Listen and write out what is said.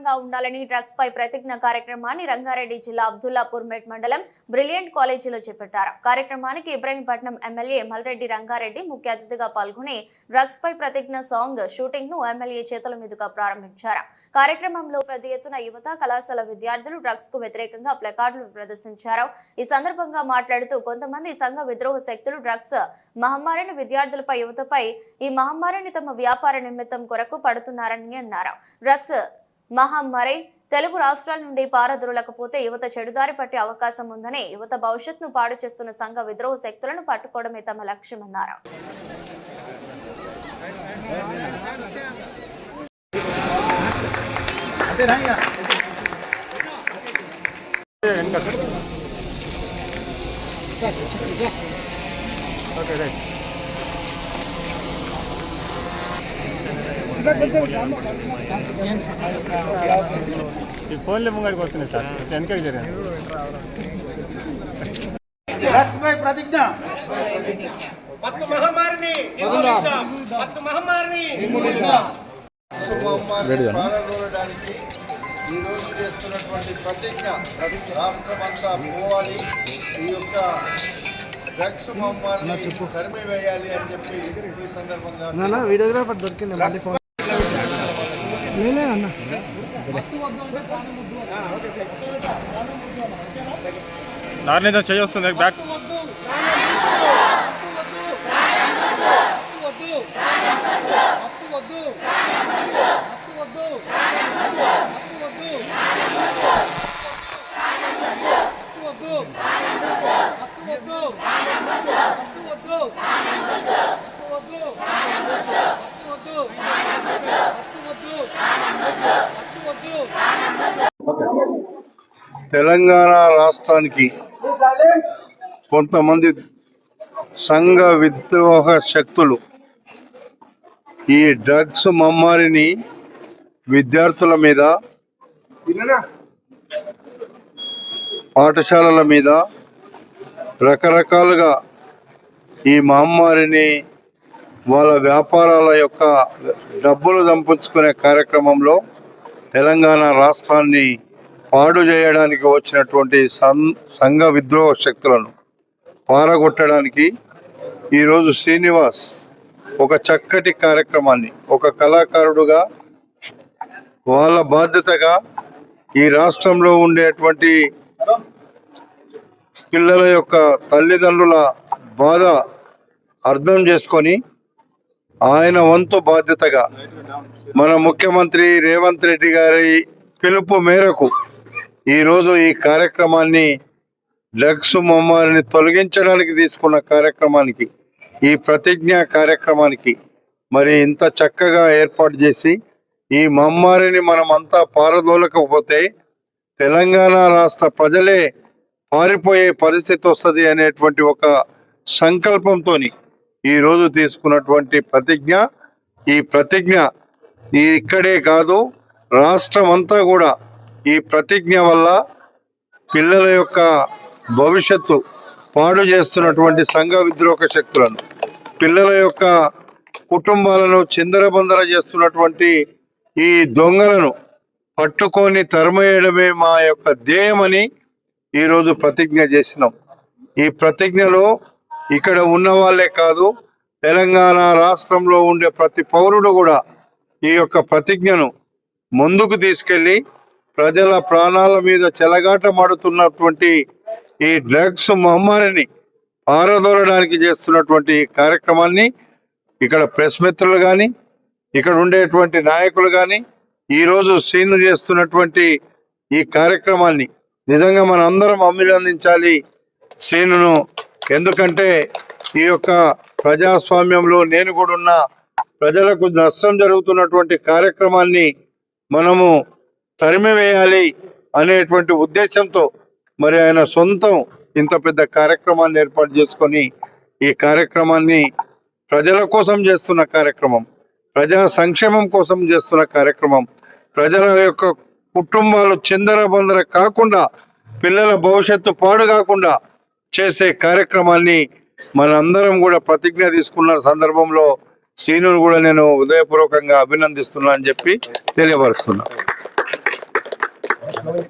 దూరంగా ఉండాలని డ్రగ్స్ పై ప్రతిజ్ఞ కార్యక్రమాన్ని రంగారెడ్డి జిల్లా అబ్దుల్లాపూర్ మెట్ మండలం బ్రిలియంట్ కాలేజీలో చేపట్టారు. కార్యక్రమానికి ఇబ్రహీంపట్నం ఎమ్మెల్యే మల్రెడ్డి రంగారెడ్డి ముఖ్య అతిథిగా పాల్గొని డ్రగ్స్ పై ప్రతిజ్ఞ సాంగ్ షూటింగ్ ను ఎమ్మెల్యే చేతుల మీదుగా ప్రారంభించారు. కార్యక్రమంలో పెద్ద ఎత్తున యువత, కళాశాల విద్యార్థులు డ్రగ్స్ కు వ్యతిరేకంగా ప్లకార్డులు ప్రదర్శించారు. ఈ సందర్భంగా మాట్లాడుతూ కొంతమంది సంఘ విద్రోహ శక్తులు డ్రగ్స్ మహమ్మారిని విద్యార్థులపై, యువతపై ఈ మహమ్మారిని తమ వ్యాపార నిమిత్తం కొరకు పడుతున్నారని అన్నారు. డ్రగ్స్ మహమ్మారి తెలుగు రాష్ట్రాల నుండి పారదొరలకపోతే యువత చెడుదారి పట్టే అవకాశం ఉందని, యువత భవిష్యత్తును పాడు చేస్తున్న సంఘ విద్రోహ శక్తులను పట్టుకోవడమే తమ లక్ష్యమన్నారు. ఈ ఫోన్లో ముంగడికి వస్తున్నాయి సార్, వెనకకి జరిగింది. ప్రతిజ్ఞ పాల్గొనడానికి ఈ రోజు చేస్తున్నటువంటి ప్రతిజ్ఞ రాష్ట్రమంతా పోవాలి, ఈ యొక్క డ్రగ్స్ మహమ్మారిని తరిమి వేయాలి అని చెప్పి ఈ సందర్భంగా వీడియోగ్రాఫర్ దొరికింది. దాని చేయొస్తుంది బ్యాక్ తెలంగాణ రాష్ట్రానికి కొంతమంది సంఘ విద్రోహ శక్తులు ఈ డ్రగ్స్ మహమ్మారిని విద్యార్థుల మీద, పాఠశాలల మీద రకరకాలుగా ఈ మహమ్మారిని వాళ్ళ వ్యాపారాల యొక్క డబ్బులు సంపాదించుకునే కార్యక్రమంలో తెలంగాణ రాష్ట్రాన్ని పాడు చేయడానికి వచ్చినటువంటి సంఘ విద్రోహ శక్తులను పారగొట్టడానికి ఈరోజు శ్రీనివాస్ ఒక చక్కటి కార్యక్రమాన్ని ఒక కళాకారుడుగా వాళ్ళ బాధ్యతగా ఈ రాష్ట్రంలో ఉండేటువంటి పిల్లల యొక్క తల్లిదండ్రుల బాధ అర్థం చేసుకొని ఆయన వంతు బాధ్యతగా మన ముఖ్యమంత్రి రేవంత్ రెడ్డి గారి పిలుపు మేరకు ఈరోజు ఈ కార్యక్రమాన్ని డ్రగ్స్ మహమ్మారిని తొలగించడానికి తీసుకున్న కార్యక్రమానికి, ఈ ప్రతిజ్ఞ కార్యక్రమానికి మరి ఇంత చక్కగా ఏర్పాటు చేసి ఈ మహమ్మారిని మనం అంతా పారదోలకపోతే తెలంగాణ రాష్ట్ర ప్రజలే పారిపోయే పరిస్థితి వస్తుంది అనేటువంటి ఒక సంకల్పంతో ఈరోజు తీసుకున్నటువంటి ప్రతిజ్ఞ. ఈ ప్రతిజ్ఞ ఇక్కడే కాదు, రాష్ట్రం అంతా కూడా ఈ ప్రతిజ్ఞ వల్ల పిల్లల యొక్క భవిష్యత్తు పాడు చేస్తున్నటువంటి సంఘ విద్రోహ శక్తులను, పిల్లల యొక్క కుటుంబాలను చిందరబందర చేస్తున్నటువంటి ఈ దొంగలను పట్టుకొని తరిమేయడమే మా యొక్క ధ్యేయమని ఈరోజు ప్రతిజ్ఞ చేసినాం. ఈ ప్రతిజ్ఞలో ఇక్కడ ఉన్న వాళ్ళే కాదు, తెలంగాణ రాష్ట్రంలో ఉండే ప్రతి పౌరుడు కూడా ఈ యొక్క ప్రతిజ్ఞను ముందుకు తీసుకెళ్ళి ప్రజల ప్రాణాల మీద చెలగాటమాడుతున్నటువంటి ఈ డ్రగ్స్ మహమ్మారిని పారదోలడానికి చేస్తున్నటువంటి ఈ కార్యక్రమాన్ని ఇక్కడ ప్రెస్ మిత్రులు కానీ, ఇక్కడ ఉండేటువంటి నాయకులు కానీ ఈరోజు శ్రీను చేస్తున్నటువంటి ఈ కార్యక్రమాన్ని నిజంగా మన అందరం అభినందించాలి శ్రీనును. ఎందుకంటే ఈ యొక్క ప్రజాస్వామ్యంలో నేను కూడా ఉన్న ప్రజలకు నష్టం జరుగుతున్నటువంటి కార్యక్రమాన్ని మనము తరిమివేయాలి అనేటువంటి ఉద్దేశంతో మరి ఆయన సొంతం ఇంత పెద్ద కార్యక్రమాన్ని ఏర్పాటు చేసుకొని ఈ కార్యక్రమాన్ని ప్రజల కోసం చేస్తున్న కార్యక్రమం, ప్రజా సంక్షేమం కోసం చేస్తున్న కార్యక్రమం, ప్రజల యొక్క కుటుంబాలు చిందరబందర కాకుండా, పిల్లల భవిష్యత్తు పాడు కాకుండా చేసే కార్యక్రమాన్ని మనందరం కూడా ప్రతిజ్ఞ తీసుకున్న సందర్భంలో శ్రీనును కూడా నేను హృదయపూర్వకంగా అభినందిస్తున్నా అని చెప్పి తెలియపరుస్తున్నా.